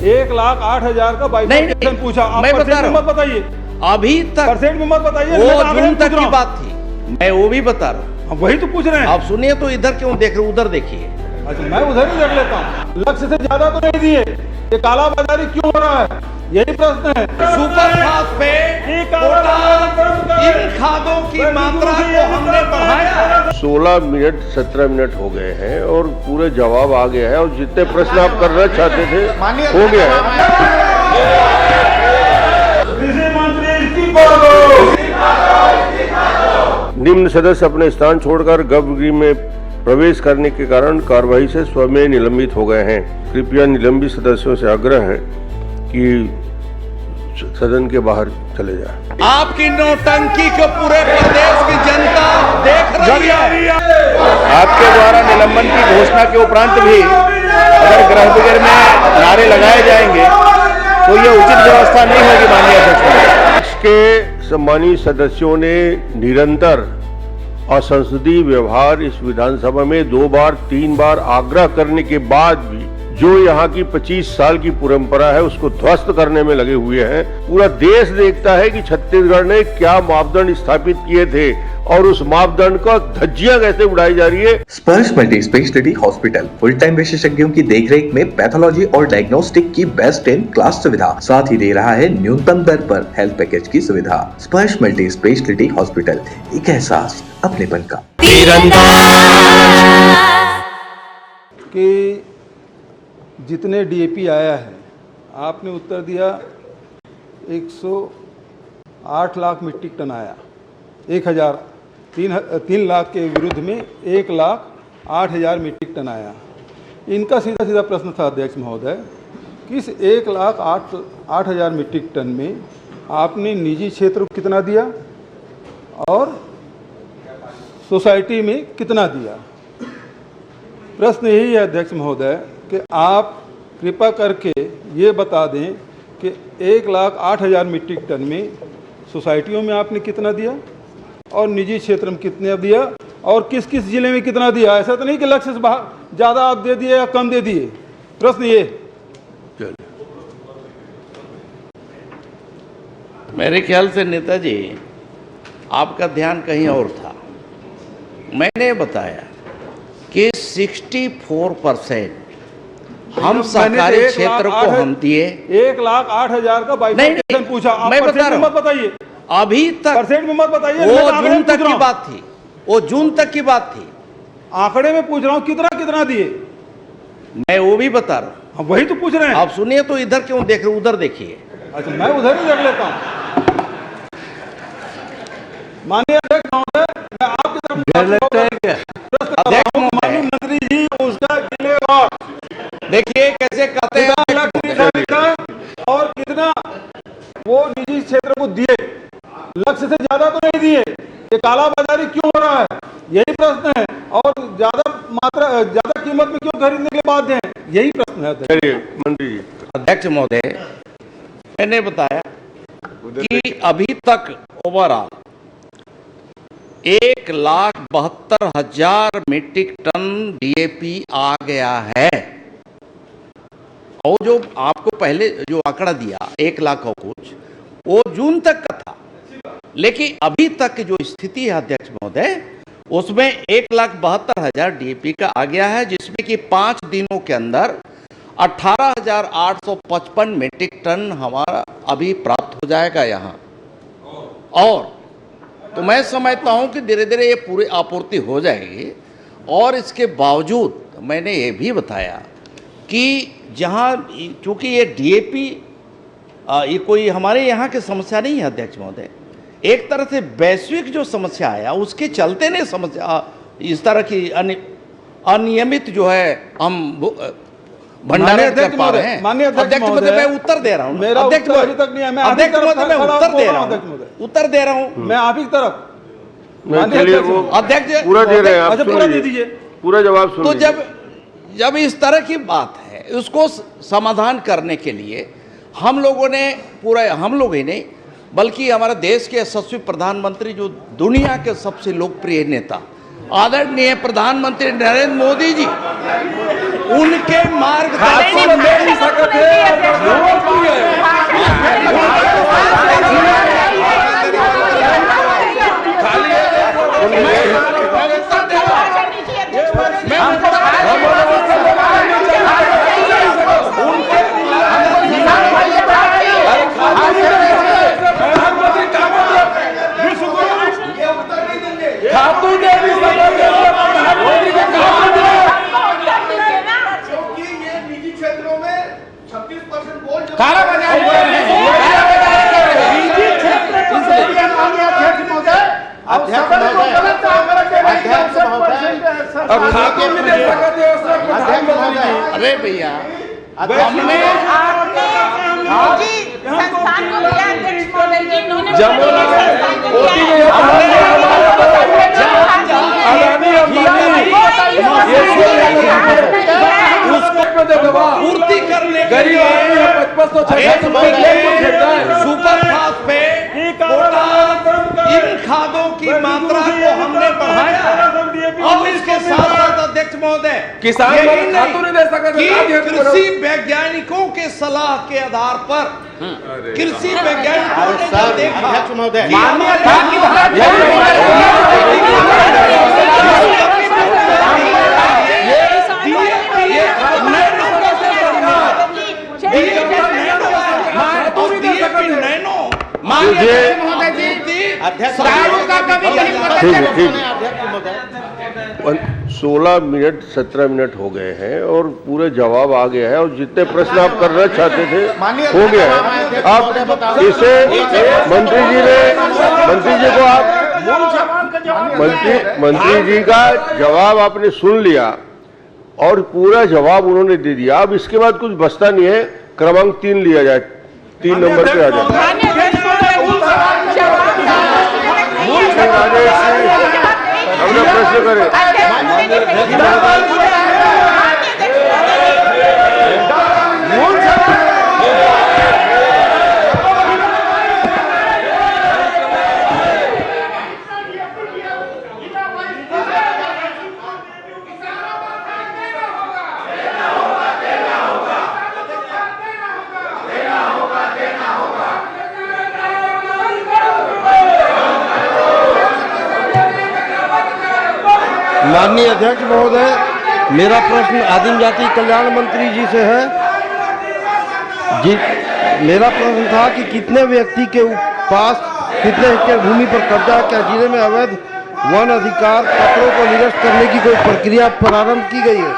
1,08,000 का बाइफरकेशन पूछा। आप मैं बता रहा हूं, मत बताइए, अभी तक परसेंट में मत बताइए, वो जून तक की बात थी, मैं वो भी बता रहा हूँ। हम वही तो पूछ रहे हैं। आप सुनिए तो इधर क्यों देख रहे, उधर देखिए। अच्छा, मैं उधर ही देख लेता हूँ। लक्ष्य से ज्यादा तो नहीं दिए, ये काला बाजारी क्यों हो रहा है, यही प्रश्न है। सुपर फास्फेट, इन खादों की मात्रा को हमने बढ़ाया। 16 मिनट 17 मिनट हो गए हैं और पूरे जवाब आ गया है, और जितने प्रश्न आप करना चाहते थे हो गया है। निम्न सदस्य अपने स्थान छोड़कर गर्भगृह में प्रवेश करने के कारण कार्यवाही से स्वयं निलंबित हो गए हैं। कृपया निलंबित सदस्यों से आग्रह है कि सदन के बाहर चले जाएं। आपकी नौटंकी को पूरे प्रदेश की जनता देख रही है। आपके द्वारा निलंबन की घोषणा के उपरांत भी अगर गृह में नारे लगाए जाएंगे तो ये उचित व्यवस्था नहीं होगी। माननीय अध्यक्ष के सम्मानित सदस्यों ने निरंतर असंसदीय व्यवहार इस विधानसभा में 2 बार 3 बार आग्रह करने के बाद भी जो यहाँ की 25 साल की परंपरा है उसको ध्वस्त करने में लगे हुए हैं। पूरा देश देखता है कि छत्तीसगढ़ ने क्या मापदंड स्थापित किए थे और उस मापदंड का धज्जियां कैसे उड़ाई जा रही है। स्पर्श multi speciality hospital full time विशेषज्ञों की देखरेख में पैथोलॉजी और डायग्नोस्टिक की बेस्ट इन क्लास सुविधा, साथ ही दे रहा है न्यूनतम दर पर हेल्थ पैकेज की सुविधा। स्पर्श मल्टी स्पेशलिटी हॉस्पिटल, एक एहसास अपनेपन का। कि जितने डीएपी आया है, आपने उत्तर दिया 108 लाख मीट्रिक टन आया। 3 लाख के विरुद्ध में 1,08,000 मीट्रिक टन आया। इनका सीधा सीधा प्रश्न था अध्यक्ष महोदय, किस 1,08,000 मीट्रिक टन में आपने निजी क्षेत्र को कितना दिया और सोसाइटी में कितना दिया? प्रश्न यही है अध्यक्ष महोदय कि आप कृपा करके ये बता दें कि 1,08,000 मीट्रिक टन में सोसाइटियों में आपने कितना दिया और निजी क्षेत्र में कितने दिया और किस किस जिले में कितना दिया। ऐसा तो नहीं कि लक्ष्य से ज़्यादा आप दे दिए या कम दे दिए। प्रश्न ये। मेरे ख्याल से नेताजी आपका ध्यान कहीं और था। मैंने बताया कि 64% हम सरकारी क्षेत्र को हम दिए। 1,08,000 का बाइफरकेशन पूछा। आप मैं बता रहा हूं, मत बताइए, अभी तक परसेंट में मत बताइए, वो जून तक की बात थी, वो जून तक की बात थी। आंकड़े में पूछ रहा हूं कितना कितना दिए, मैं वो भी बता रहा हूं। हम वही तो पूछ रहे हैं। आप सुनिए तो इधर क्यों देख रहे, उधर देखिए। अच्छा, मैं उधर ही देख लेता हूं। माननीय अध्यक्ष महोदय, मैं आपकी तरफ माननीय मंत्री जी उसका जिलेवार देखिए कैसे कहते हैं और कितना वो निजी क्षेत्र को दिए। लक्ष्य से ज्यादा तो नहीं दिए, ये काला बाजारी क्यों हो रहा है, यही प्रश्न है। और ज्यादा कीमत में क्यों खरीदने के बाध्य हैं, यही प्रश्न है। मंत्री जी। अध्यक्ष महोदय, मैंने बताया कि अभी तक ओवरऑल 1,72,000 मीट्रिक टन डीएपी आ गया है। और जो आपको पहले जो आंकड़ा दिया 1 लाख और कुछ, वो जून तक का था। लेकिन अभी तक की जो स्थिति है अध्यक्ष महोदय, उसमें 1,72,000 डीएपी का आ गया है, जिसमें कि 5 दिनों के अंदर 18,855 मीट्रिक टन हमारा अभी प्राप्त हो जाएगा यहाँ। और तो मैं समझता हूँ कि धीरे धीरे ये पूरी आपूर्ति हो जाएगी। और इसके बावजूद मैंने ये भी बताया कि जहाँ, चूँकि ये डीएपी ये कोई हमारे यहाँ की समस्या नहीं है अध्यक्ष महोदय, एक तरह से वैश्विक जो समस्या आया उसके चलते ने समस्या इस तरह की अनियमित जो है हम भंडारण कर पा रहे हैं। माननीय अध्यक्ष महोदय, मैं उत्तर दे रहा हूँ। अध्यक्ष महोदय, मैं उत्तर दे रहा हूँ। मैं आप ही तरफ अध्यक्ष पूरा दे रहे हैं, आप पूरा दे दीजिए, पूरा जवाब सुन। तो जब इस तरह की बात है, उसको समाधान करने के लिए हम लोगों ने हम लोग ही नहीं बल्कि हमारे देश के यशस्वी प्रधानमंत्री, जो दुनिया के सबसे लोकप्रिय नेता आदरणीय प्रधानमंत्री नरेंद्र मोदी जी, उनके मार्गदर्शन में कालाबाजारी हो रहे हैं। अरे भैया हमने संस्थान को दिया अध्यक्ष महोदय जी, इन्होंने पूर्ति करने सुपर फास्ट पे इन खादों की मात्रा को हमने बढ़ाया। और इसके साथ साथ अध्यक्ष महोदय किसान कृषि वैज्ञानिकों के सलाह के आधार पर कृषि वैज्ञानिकों ने जो देखा अध्यक्ष महोदय ठीक है 16 मिनट 17 मिनट हो गए हैं और पूरे जवाब आ गया है और जितने प्रश्न आप करना चाहते थे हो गया है। आप इसे मंत्री जी को आप मंत्री जी का जवाब आपने सुन लिया और पूरा जवाब उन्होंने दे दिया। अब इसके बाद कुछ बचता नहीं है, क्रमांक 3 लिया जाए, 3 नंबर पे आ जाए। अपना प्रश्न करें। माननीय अध्यक्ष महोदय, मेरा प्रश्न आदिम जाति कल्याण मंत्री जी से है। जी, मेरा प्रश्न था कि कितने व्यक्ति के पास कितने हेक्टेयर भूमि पर कब्जा, क्या जिले में अवैध वन अधिकार पत्रों को निरस्त करने की कोई प्रक्रिया प्रारंभ की गई है?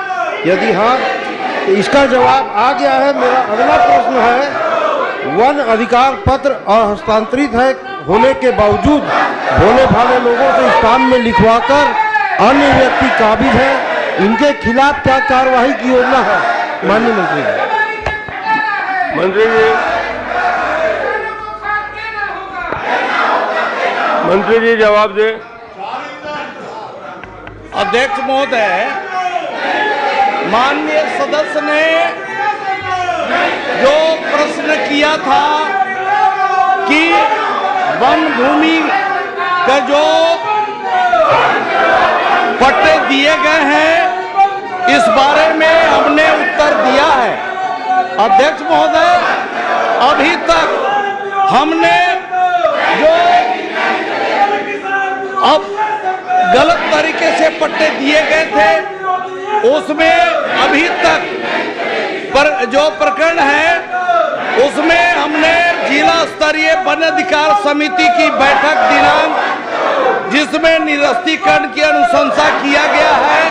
यदि हाँ तो इसका जवाब आ गया है। मेरा अगला प्रश्न है, वन अधिकार पत्र हस्तांतरित है होने के बावजूद भोले भाले लोगों से इस काम में लिखवाकर अन्य व्यक्ति काबिज है, इनके खिलाफ क्या कार्रवाई की योजना है? माननीय मंत्री जी जवाब दे। अध्यक्ष महोदय, माननीय सदस्य ने जो प्रश्न किया था कि वन भूमि का जो पट्टे दिए गए हैं, इस बारे में हमने उत्तर दिया है। अध्यक्ष महोदय, अभी तक हमने जो अब गलत तरीके से पट्टे दिए गए थे उसमें अभी तक जो प्रकरण है उसमें हमने जिला स्तरीय वन अधिकार समिति की बैठक दिनांक जिसमें निरस्तीकरण की अनुशंसा किया गया है।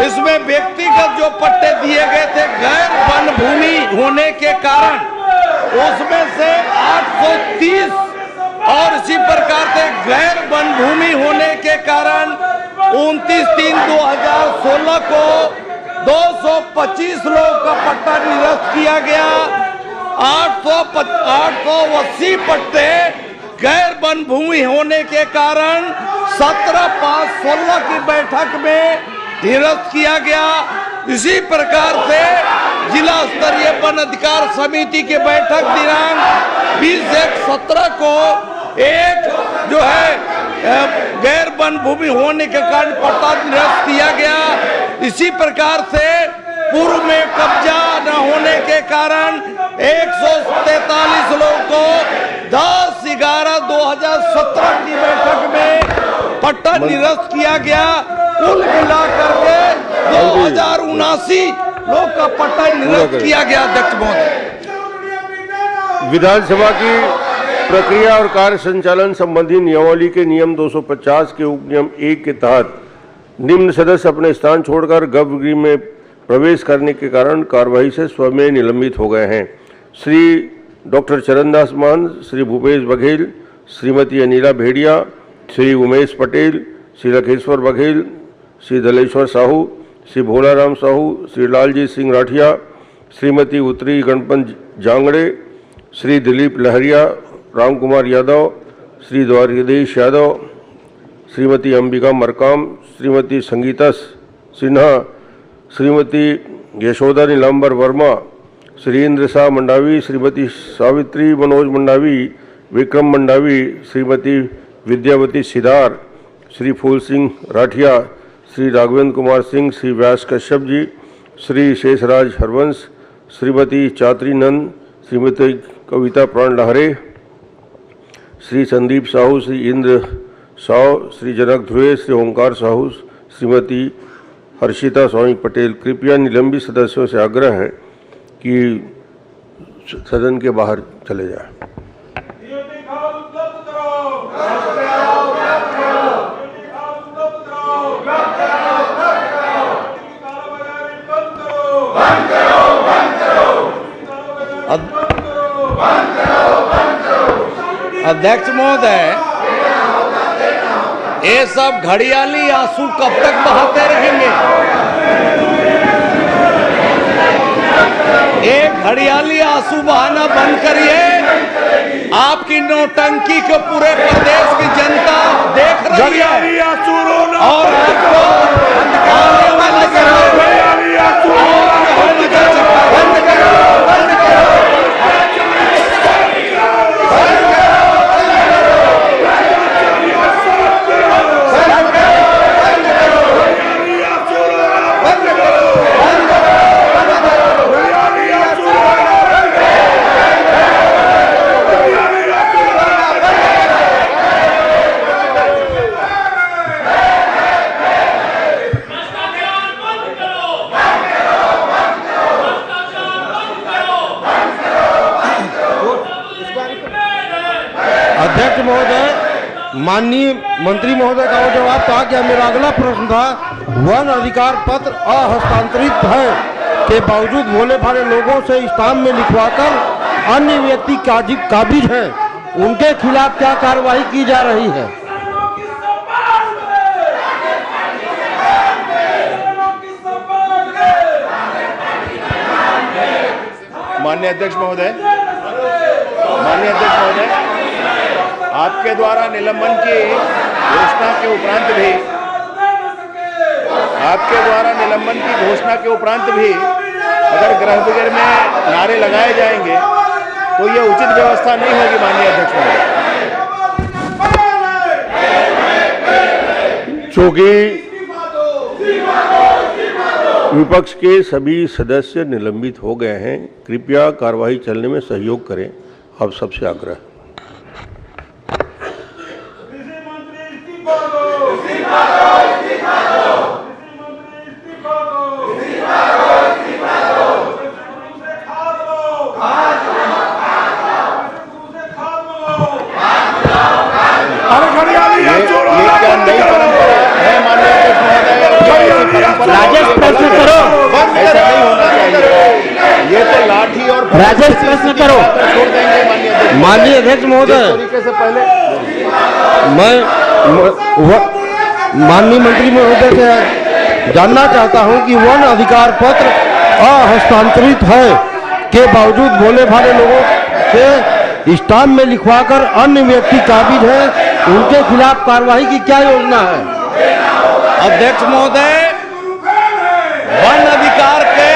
इसमें व्यक्तिगत जो पट्टे दिए गए थे गैर वन भूमि होने के कारण उसमें से 830 और इसी प्रकार से गैर वन भूमि होने के कारण 29/3/2016 को 225 लोगों का पट्टा निरस्त किया गया। 880 पट्टे गैर वन भूमि होने के कारण 17/5/16 की बैठक में निरस्त किया गया। इसी प्रकार से जिला स्तरीय वन अधिकार समिति की बैठक दिनांक 20/1/17 को एक जो है गैर वन भूमि होने के कारण पट्टा निरस्त किया गया। इसी प्रकार से पूर्व में कब्जा न होने के कारण 143 लोगों को 10/11/2017 की बैठक में पट्टा निरस्त किया गया। कुल मिलाकर के 2079 लोग का पट्टा निरस्त किया गया। अध्यक्ष महोदय, विधानसभा की प्रक्रिया और कार्य संचालन संबंधी नियमावली के नियम 250 के उपनियम 1 के तहत निम्न सदस्य अपने स्थान छोड़कर गर्भगृह में प्रवेश करने के कारण कार्यवाही से स्वमेव निलंबित हो गए हैं। श्री डॉक्टर चरणदास मान, श्री भूपेश बघेल, श्रीमती अनिला भेड़िया, श्री उमेश पटेल, श्री लखेश्वर बघेल, श्री दलेश्वर साहू, श्री भोलाराम साहू, श्री लालजीत सिंह राठिया, श्रीमती उत्तरी गणपत जांगड़े, श्री दिलीप लहरिया, राम कुमार यादव, श्री द्वारकेश यादव, श्रीमती अंबिका मरकाम, श्रीमती संगीता सिन्हा, श्रीमती यशोदा नीलांबर वर्मा, श्री इंद्र शाह मंडावी, श्रीमती सावित्री मनोज मंडावी, विक्रम मंडावी, श्रीमती विद्यावती सिदार, श्री फूल सिंह राठिया, श्री राघवेंद्र कुमार सिंह, श्री व्यास कश्यप जी, श्री शेषराज हरवंश, श्रीमती चात्री नंद, श्रीमती कविता प्राण लहरे, श्री संदीप साहू, श्री इंद्र साव, श्री जनक ध्रुवे, श्री ओंकार साहू, श्रीमती हर्षिता स्वामी पटेल। कृपया निलंबित सदस्यों से आग्रह है कि सदन के बाहर चले जाएं। अध्यक्ष महोदय, ये सब घड़ियाली आंसू कब तक बहाते रहेंगे? एक घड़ियाली आंसू बहाना बंद करिए। आपकी नौटंकी को पूरे प्रदेश की जनता देख रही है और आपको आने वाले समय में बंद करो। अध्यक्ष महोदय, माननीय मंत्री महोदय का वो जवाब था कि मेरा अगला प्रश्न था, वन अधिकार पत्र अहस्तांतरित है के बावजूद भोले भाले लोगों से स्टाम्प में लिखवाकर अन्य व्यक्ति काबिज हैं, उनके खिलाफ क्या कार्रवाई की जा रही है? माननीय अध्यक्ष महोदय, आपके द्वारा निलंबन की घोषणा के उपरांत भी अगर गृह विगर में नारे लगाए जाएंगे तो ये उचित व्यवस्था नहीं होगी। माननीय अध्यक्ष महोदय, चूंकि विपक्ष के सभी सदस्य निलंबित हो गए हैं, कृपया कार्यवाही चलने में सहयोग करें। आप सबसे आग्रह। राजेश प्रश्न करो। ऐसा नहीं होना चाहिए। ये तो लाठी और राजेश प्रश्न करो। छोड़ देंगे माननीय अध्यक्ष महोदय, तरीके से पहले मैं माननीय मंत्री महोदय से जानना चाहता हूं कि वन अधिकार पत्र अहस्तांतरित है के बावजूद भोले भाले लोगों से स्टाम्प में लिखवाकर अन्य व्यक्ति काबिज हैं, उनके खिलाफ कार्रवाई की क्या योजना है? अध्यक्ष महोदय, वन अधिकार के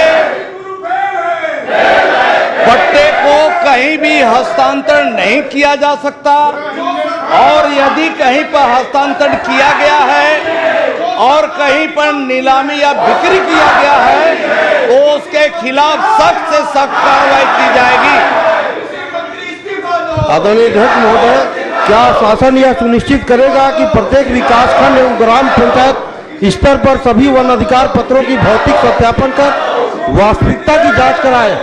पट्टे को कहीं भी हस्तांतरण नहीं किया जा सकता और यदि कहीं पर हस्तांतरण किया गया है और कहीं पर नीलामी या बिक्री किया गया है तो उसके खिलाफ सख्त से सख्त कार्रवाई की जाएगी। आदरणीय अध्यक्ष महोदय, क्या शासन यह सुनिश्चित करेगा कि प्रत्येक विकासखंड एवं ग्राम पंचायत स्तर पर सभी वन अधिकार पत्रों की भौतिक सत्यापन कर वास्तविकता की जांच कराए?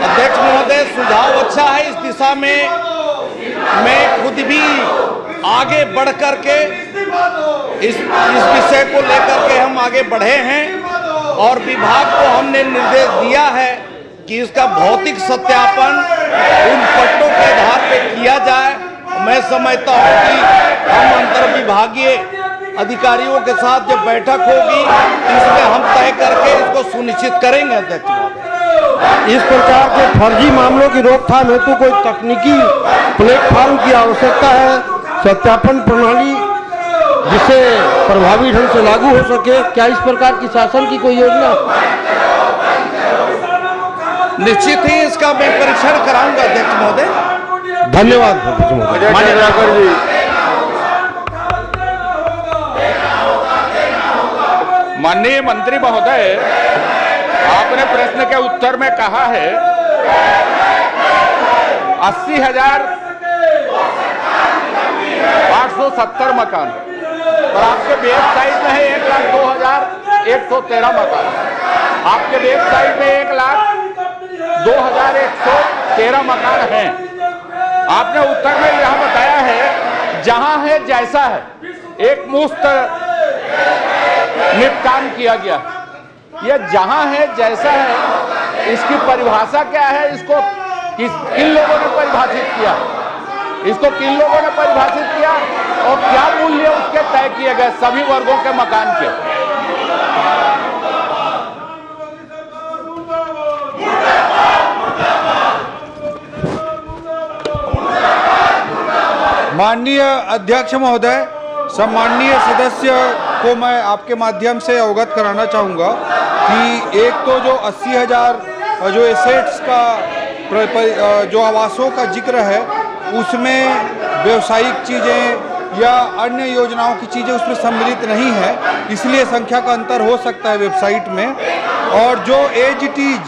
अध्यक्ष महोदय, सुझाव अच्छा है। इस दिशा में मैं खुद भी आगे बढ़ करके इस विषय को लेकर के हम आगे बढ़े हैं और विभाग को हमने निर्देश दिया है कि इसका भौतिक सत्यापन उन पट्टों के आधार पर किया जाए। मैं समझता हूँ कि हम अंतर विभागीय अधिकारियों के साथ जब बैठक होगी इसमें हम तय करके इसको सुनिश्चित करेंगे। अध्यक्ष महोदय, इस प्रकार के फर्जी मामलों की रोकथाम हेतु कोई तकनीकी प्लेटफॉर्म की आवश्यकता है, सत्यापन प्रणाली जिसे प्रभावी ढंग से लागू हो सके। क्या इस प्रकार की शासन की कोई योजना? निश्चित ही इसका मैं परीक्षण कराऊंगा अध्यक्ष महोदय। धन्यवाद अध्यक्ष महोदय। माननीय चंद्राकर जी, माननीय मंत्री महोदय, आपने प्रश्न के उत्तर में कहा है 80,870 मकान, और आपके वेबसाइट में है 1,02,113 मकान। आपके वेबसाइट में 1,02,113 मकान हैं। आपने उत्तर में यह बताया है जहां है जैसा है, एक मुफ्त निपटान किया गया। यह जहां है जैसा है, इसकी परिभाषा क्या है? इसको किन लोगों ने परिभाषित किया? इसको किन लोगों ने परिभाषित किया और क्या मूल्य उसके तय किए गए सभी वर्गों के मकान के? माननीय अध्यक्ष महोदय, सम्माननीय सदस्य को मैं आपके माध्यम से अवगत कराना चाहूँगा कि एक तो जो 80,000 जो एसेट्स का जो आवासों का जिक्र है उसमें व्यावसायिक चीज़ें या अन्य योजनाओं की चीज़ें उसमें सम्मिलित नहीं है, इसलिए संख्या का अंतर हो सकता है वेबसाइट में। और जो एज इट इज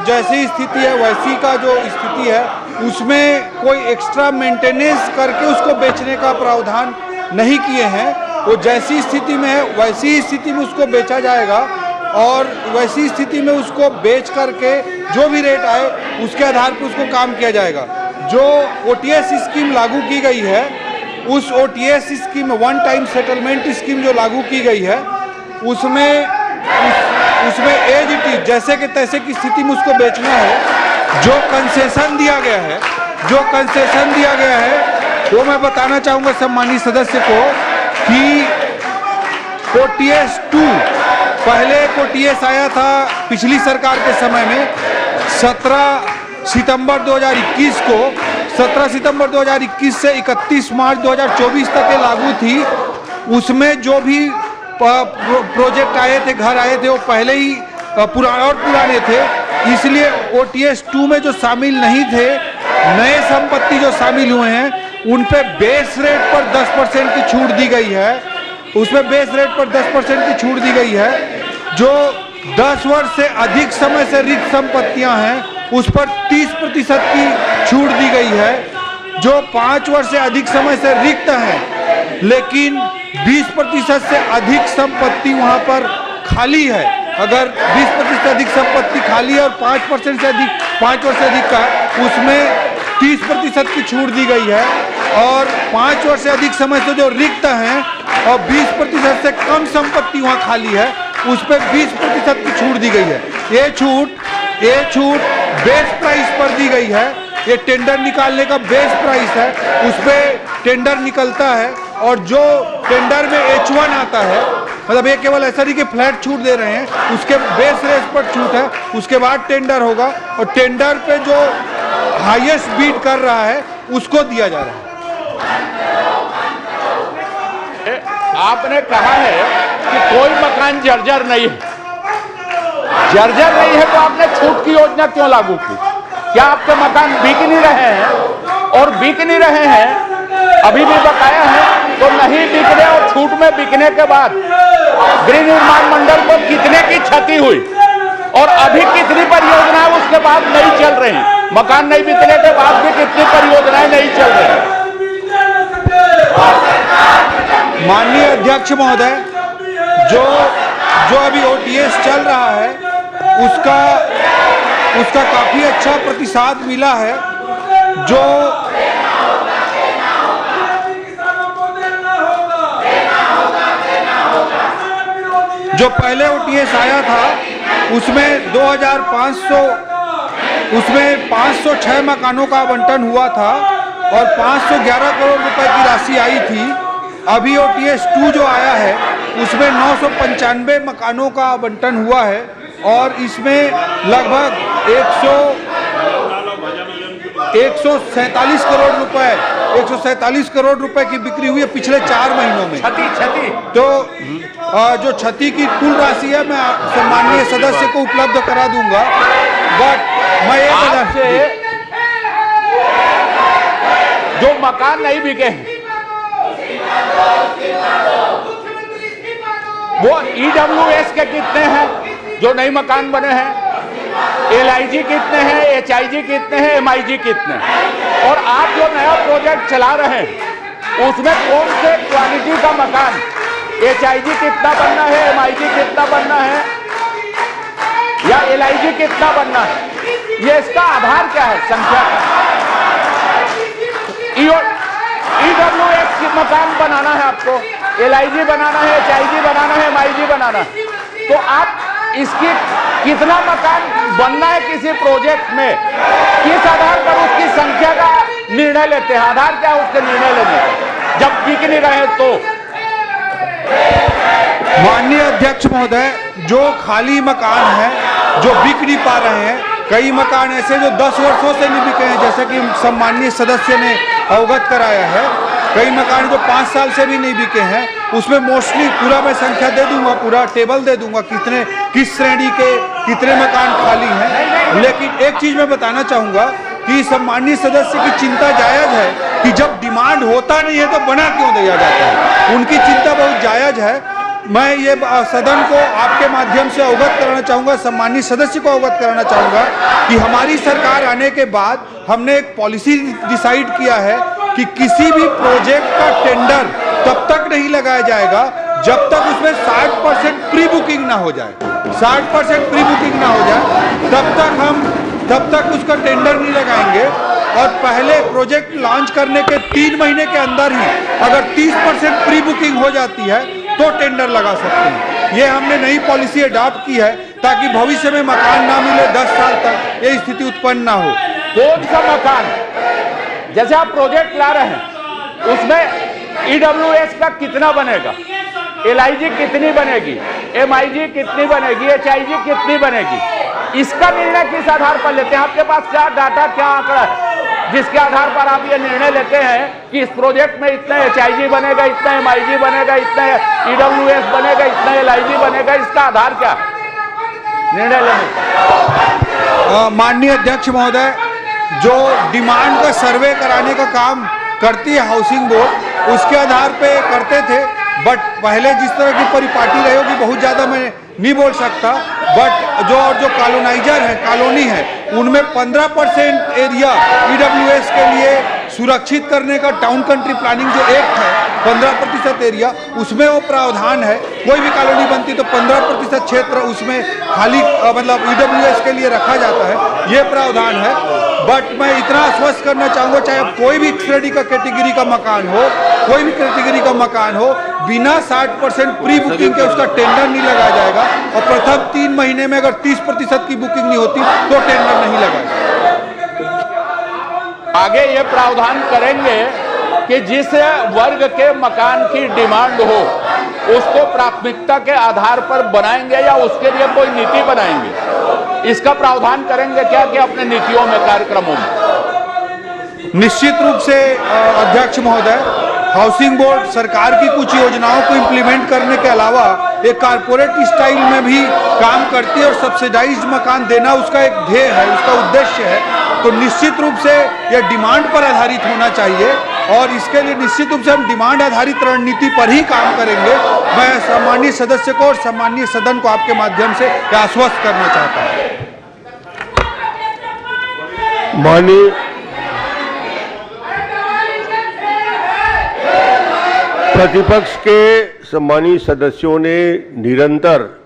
जैसी स्थिति है वैसी का जो स्थिति है उसमें कोई एक्स्ट्रा मेंटेनेंस करके उसको बेचने का प्रावधान नहीं किए हैं। वो जैसी स्थिति में है वैसी स्थिति में उसको बेचा जाएगा और वैसी स्थिति में उसको बेच करके जो भी रेट आए उसके आधार पर उसको काम किया जाएगा। जो OTS स्कीम लागू की गई है, उस OTS scheme one time settlement scheme जो लागू की गई है उसमें एज इट इज जैसे कि तैसे की स्थिति में उसको बेचना है। जो कंसेशन दिया गया है वो मैं बताना चाहूँगा सम्मानित सदस्य को कि OTS 2 पहले OTS आया था पिछली सरकार के समय में 17 सितंबर 2021 को। 17 सितंबर 2021 से 31 मार्च 2024 तक ये लागू थी। उसमें जो भी प्रोजेक्ट आए थे, घर आए थे, वो पहले ही पुराने थे, इसलिए OTS 2 में जो शामिल नहीं थे, नए संपत्ति जो शामिल हुए हैं उन पे बेस रेट पर 10% की छूट दी गई है। उसमें बेस रेट पर 10% की छूट दी गई है। जो 10 वर्ष से अधिक समय से रिक्त संपत्तियां हैं उस पर 30% की छूट दी गई है। जो 5 वर्ष से अधिक समय से रिक्त हैं लेकिन 20% से अधिक संपत्ति वहां पर खाली है, अगर 20% से अधिक संपत्ति खाली है और 5% से अधिक 5 वर्ष से अधिक का, उसमें 30% की छूट दी गई है। और 5 वर्ष से अधिक समय से जो रिक्त हैं और 20% से कम संपत्ति वहां खाली है उस पर 20% की छूट दी गई है। ये छूट बेस प्राइस पर दी गई है। ये टेंडर निकालने का बेस प्राइस है, उस पर टेंडर निकलता है और जो टेंडर में H1 आता है, मतलब ये केवल ऐसा नहीं कि फ्लैट छूट दे रहे हैं, उसके बेस रेट पर छूट है, उसके बाद टेंडर होगा और टेंडर पे जो हाईएस्ट बीट कर रहा है उसको दिया जा रहा है। आपने कहा है कि कोई मकान जर्जर नहीं है। जर्जर नहीं है तो आपने छूट की योजना क्यों लागू की? क्या आपके मकान बिक नहीं रहे हैं? और बिक नहीं रहे हैं, अभी भी बकाया है, तो नहीं बिकने और छूट में बिकने के बाद गृह निर्माण मंडल को कितने की क्षति हुई और अभी कितनी परियोजनाएं उसके बाद नहीं चल रही? मकान नहीं बिकने के बाद भी कितनी परियोजनाएं नहीं चल रही? माननीय अध्यक्ष महोदय, जो अभी OTS चल रहा है उसका काफी अच्छा प्रतिसाद मिला है। जो पहले ओटीएस आया था उसमें 506 मकानों का आवंटन हुआ था और 511 करोड़ रुपए की राशि आई थी। अभी ओटीएस 2 जो आया है उसमें 995 मकानों का आवंटन हुआ है और इसमें लगभग 147 करोड़ रुपए की बिक्री हुई है पिछले 4 महीनों में। क्षति तो जो क्षति की कुल राशि है मैं सम्माननीय सदस्य को उपलब्ध करा दूंगा। बट मैं ये आपसे जो मकान नहीं बिके हैं वो ईडब्ल्यूएस के कितने हैं जो नए मकान बने हैं, एलआईजी कितने हैं, एचआईजी कितने हैं, एमआईजी कितने हैं, और आप जो नया प्रोजेक्ट चला रहे हैं उसमें कौन से क्वालिटी का मकान, एचआईजी कितना बनना है, एमआईजी कितना बनना है या एलआईजी कितना बनना है, ये इसका आधार क्या है, संख्या का। ईडब्ल्यूएस की मकान बनाना है आपको, एलआईजी बनाना है, एचआईजी बनाना है, एमआईजी बनाना है, तो आप इसकी कितना मकान बनना है किसी प्रोजेक्ट में, किस आधार पर उसकी संख्या का निर्णय लेते हैं, आधार क्या है उसके निर्णय लेने का जब बिक नहीं रहे तो। माननीय अध्यक्ष महोदय, जो खाली मकान है जो बिक नहीं पा रहे हैं, कई मकान ऐसे जो 10 वर्षों से नहीं बिके हैं, जैसे कि सम्माननीय सदस्य ने अवगत कराया है, कई मकान जो 5 साल से भी नहीं बिके हैं, उसमें मोस्टली पूरा मैं संख्या दे दूंगा, पूरा टेबल दे दूंगा किस श्रेणी के कितने मकान खाली हैं। लेकिन एक चीज मैं बताना चाहूंगा कि सम्माननीय सदस्य की चिंता जायज है कि जब डिमांड होता नहीं है तो बना क्यों दिया जाता है, उनकी चिंता बहुत जायज है। मैं ये सदन को आपके माध्यम से अवगत कराना चाहूँगा, सम्मानीय सदस्य को अवगत कराना चाहूँगा कि हमारी सरकार आने के बाद हमने एक पॉलिसी डिसाइड किया है कि किसी भी प्रोजेक्ट का टेंडर तब तक नहीं लगाया जाएगा जब तक उसमें 60% प्री बुकिंग ना हो जाए। 60% प्री बुकिंग ना हो जाए तब तक उसका टेंडर नहीं लगाएंगे और पहले प्रोजेक्ट लॉन्च करने के 3 महीने के अंदर ही अगर 30% प्री बुकिंग हो जाती है तो टेंडर लगा सकते हैं। ये हमने नई पॉलिसी अडॉप्ट की है ताकि भविष्य में मकान ना मिले 10 साल तक ये स्थिति उत्पन्न ना हो। कौन सा मकान, जैसे आप प्रोजेक्ट ला रहे हैं उसमें ईडब्ल्यूएस का कितना बनेगा, एलआईजी कितनी बनेगी, एमआईजी कितनी बनेगी, एचआईजी कितनी बनेगी, इसका निर्णय किस आधार पर लेते हैं? आपके पास क्या डाटा, क्या आंकड़ा है जिसके आधार पर आप ये निर्णय लेते हैं कि इस प्रोजेक्ट में इतना एचआईजी बनेगा, इतना एमआईजी बनेगा, इतना ईडब्ल्यूएस बनेगा, इतना एलआईजी बनेगा, इसका आधार क्या निर्णय लेने? माननीय अध्यक्ष महोदय, जो डिमांड का सर्वे कराने का काम करती है हाउसिंग बोर्ड उसके आधार पे करते थे, बट पहले जिस तरह की परिपाटी रही होगी बहुत ज़्यादा मैं नहीं बोल सकता, बट जो कॉलोनाइजर है, कॉलोनी है, उनमें 15% एरिया ईडब्ल्यूएस के लिए सुरक्षित करने का टाउन कंट्री प्लानिंग जो एक्ट है 15% एरिया उसमें वो प्रावधान है। कोई भी कॉलोनी बनती तो 15% क्षेत्र उसमें खाली मतलब ईडब्ल्यूएस के लिए रखा जाता है, ये प्रावधान है। बट मैं इतना आश्वस्त करना चाहूँगा, चाहे कोई भी श्रेणी का कैटेगरी का मकान हो, कोई भी कैटेगरी का मकान हो, बिना 60% प्री बुकिंग के उसका टेंडर नहीं लगाया जाएगा और प्रथम 3 महीने में अगर 30% की बुकिंग नहीं होती तो टेंडर नहीं लगाएगा। आगे ये प्रावधान करेंगे कि जिस वर्ग के मकान की डिमांड हो उसको प्राथमिकता के आधार पर बनाएंगे या उसके लिए कोई नीति बनाएंगे, इसका प्रावधान करेंगे क्या कि अपने नीतियों में, कार्यक्रमों में? निश्चित रूप से अध्यक्ष महोदय, हाउसिंग बोर्ड सरकार की कुछ योजनाओं को इम्प्लीमेंट करने के अलावा एक कारपोरेट स्टाइल में भी काम करती है और सब्सिडाइज्ड मकान देना उसका एक ध्येय है, उसका उद्देश्य है। तो निश्चित रूप से यह डिमांड पर आधारित होना चाहिए और इसके लिए निश्चित रूप से हम डिमांड आधारित रणनीति पर ही काम करेंगे। मैं सम्मानीय सदस्य को और सम्मानीय सदन को आपके माध्यम से आश्वस्त करना चाहता हूँ। माननीय प्रतिपक्ष के सम्मानीय सदस्यों ने निरंतर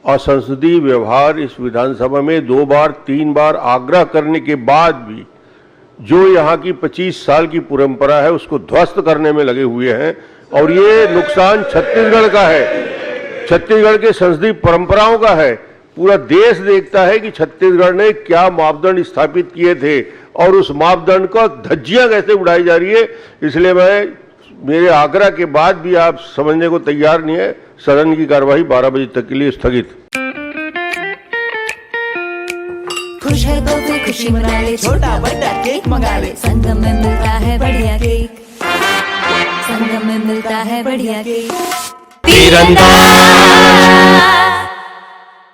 असंसदीय व्यवहार इस विधानसभा में 2 बार 3 बार आग्रह करने के बाद भी जो यहाँ की 25 साल की परंपरा है उसको ध्वस्त करने में लगे हुए हैं और ये नुकसान छत्तीसगढ़ का है। छत्तीसगढ़ के संसदीय परंपराओं का है। पूरा देश देखता है कि छत्तीसगढ़ ने क्या मापदंड स्थापित किए थे और उस मापदंड का धज्जियां कैसे उड़ाई जा रही है। इसलिए मेरे आग्रह के बाद भी आप समझने को तैयार नहीं है, सदन की कार्यवाही 12 बजे तक के लिए स्थगित। खुश है तो फिर खुशी मना ले, छोटा बड़ा केक मंगा ले, संगम में मिलता है बढ़िया केक, संगम में मिलता है बढ़िया केक। तिरंगा